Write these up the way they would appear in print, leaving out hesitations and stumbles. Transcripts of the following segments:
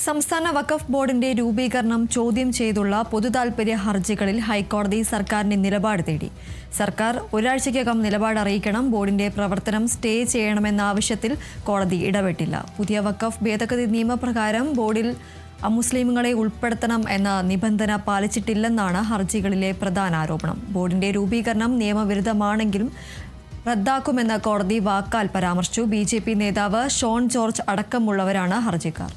സംസ്ഥാന വഖഫ് ബോർഡിന്റെ രൂപീകരണം ചോദ്യം ചെയ്തുള്ള പൊതുതാൽപര്യ ഹർജികളിൽ ഹൈക്കോടതി സർക്കാരിന്റെ നിലപാട് തേടി. സർക്കാർ ഒരാഴ്ചയ്ക്കകം നിലപാട് അറിയിക്കണം. ബോർഡിന്റെ പ്രവർത്തനം സ്റ്റേ ചെയ്യണമെന്ന ആവശ്യത്തിൽ കോടതി ഇടപെട്ടില്ല. പുതിയ വഖഫ് ഭേദഗതി നിയമപ്രകാരം ബോർഡിൽ അമുസ്ലിമുകളെ ഉൾപ്പെടുത്തണം എന്ന നിബന്ധന പാലിച്ചിട്ടില്ലെന്നാണ് ഹർജികളിലെ പ്രധാന ആരോപണം. ബോർഡിന്റെ രൂപീകരണം നിയമവിരുദ്ധമാണെങ്കിലും റദ്ദാക്കുമെന്ന് കോടതി വാക്കാൽ പരാമർശിച്ചു. BJP നേതാവ് ഷോൺ ജോർജ് അടക്കമുള്ളവരാണ് ഹർജിക്കാർ.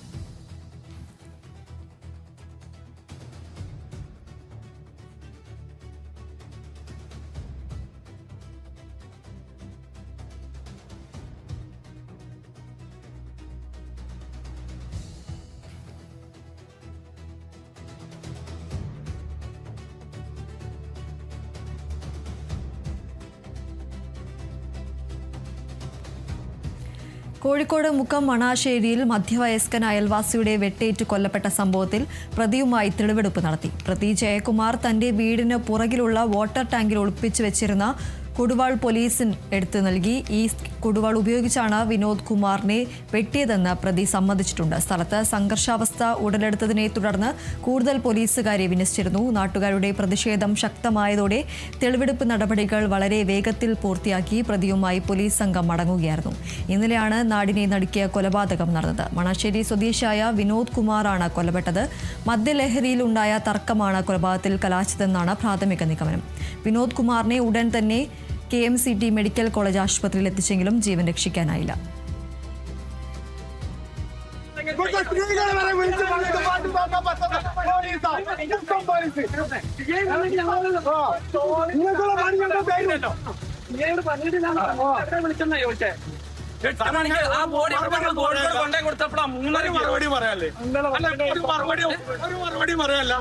കോഴിക്കോട് മുക്കം മണാശ്ശേരിയിൽ മധ്യവയസ്കൻ അയൽവാസിയുടെ വെട്ടേറ്റ് കൊല്ലപ്പെട്ട സംഭവത്തിൽ പ്രതിയുമായി തെളിവെടുപ്പ് നടത്തി. പ്രതി ജയകുമാർ തന്റെ വീടിന് പുറകിലുള്ള വാട്ടർ ടാങ്കിൽ ഒളിപ്പിച്ചു വെച്ചിരുന്ന കൊടുവാൾ പോലീസിന് എടുത്തു നൽകി. ഈ കൊടുവാൾ ഉപയോഗിച്ചാണ് വിനോദ് കുമാറിനെ വെട്ടിയതെന്ന് പ്രതി സമ്മതിച്ചിട്ടുണ്ട്. സ്ഥലത്ത് സംഘർഷാവസ്ഥ ഉടലെടുത്തതിനെ തുടർന്ന് കൂടുതൽ പോലീസുകാരെ വിന്യസിച്ചിരുന്നു. നാട്ടുകാരുടെ പ്രതിഷേധം ശക്തമായതോടെ തെളിവെടുപ്പ് നടപടികൾ വളരെ വേഗത്തിൽ പൂർത്തിയാക്കി പ്രതിയുമായി പോലീസ് സംഘം മടങ്ങുകയായിരുന്നു. ഇന്നലെയാണ് നാടിനെ നടുക്കിയ കൊലപാതകം നടന്നത്. മണാശ്ശേരി സ്വദേശിയായ വിനോദ് കുമാറാണ് കൊല്ലപ്പെട്ടത്. മദ്യലഹരിയിലുണ്ടായ തർക്കമാണ് കൊലപാതകത്തിൽ കലാശിച്ചതെന്നാണ് പ്രാഥമിക നിഗമനം. വിനോദ് കുമാറിനെ ഉടൻ തന്നെ KMCT മെഡിക്കൽ കോളേജ് ആശുപത്രിയിൽ എത്തിച്ചെങ്കിലും ജീവൻ രക്ഷിക്കാനായില്ല. ആ ബോഡി കൊണ്ടേ കൊടുത്തപ്പോഴാ മൂന്നര മറുപടി പറയാല്ലേ, മറുപടി പറയല്ല.